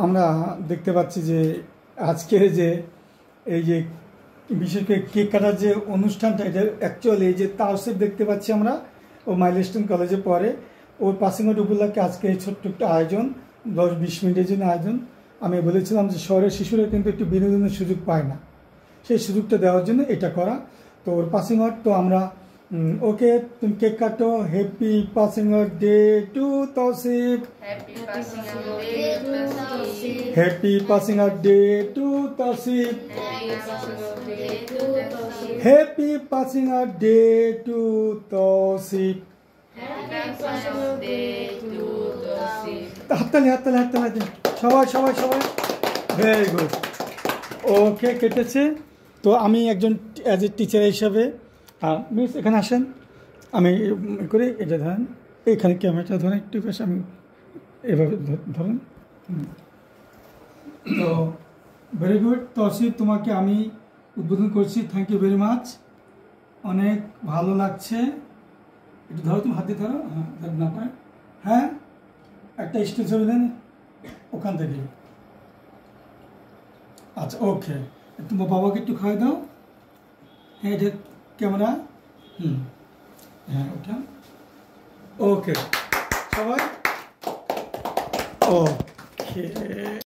আমরা দেখতে পাচ্ছি যে আজকের যে এই যে বিশেষ করে কেক কাটার যে অনুষ্ঠানটা, এটা অ্যাকচুয়ালি এই যে তাওসিফ দেখতে পাচ্ছি আমরা, ও মাইলস্টোন কলেজে পড়ে, ওর পাসিং আউট উপলক্ষে আজকে এই ছোট্ট একটা আয়োজন, 10-20 মিনিটের জন্য আয়োজন। আমি বলেছিলাম যে শহরের শিশুরা কিন্তু একটু বিনোদনের সুযোগ পায় না, সেই সুযোগটা দেওয়ার জন্য এটা করা। তো ওর পাসিং আউট, তো আমরা ওকে তুমি কেক কাটো। Happy passing out day to Tausif, happy passing out day to Tausif, happy passing out day to Tausif. হাততালি হাততালি হাততালি, সবাই সবাই সবাই, ভেরি গুড। ওকে কেটেছে। তো আমি একজন অ্যাজ এ টিচার হিসাবে, মিস এখানে আসেন, আমি করে এটা ধরেন, এখানে ক্যামেরাটা ধরেন একটু বেশ, আমি এভাবে ধরেন। তো ভেরি গুড তাওসিফ, তোমাকে আমি উদ্বোধন করছি। থ্যাংক ইউ ভেরি মাচ, অনেক ভালো লাগছে। একটু ধরো, তুমি হাত দিয়ে ধরো, হ্যাঁ না পারে, হ্যাঁ একটা স্টিল ছবি দেন ওখান থেকে। আচ্ছা ওকে, তোমার বাবাকে একটু খাওয়াই দাও। হ্যাঁ এটা ক্যামেরা, হ্যাঁ ওটা ওকে সবাই ওকে।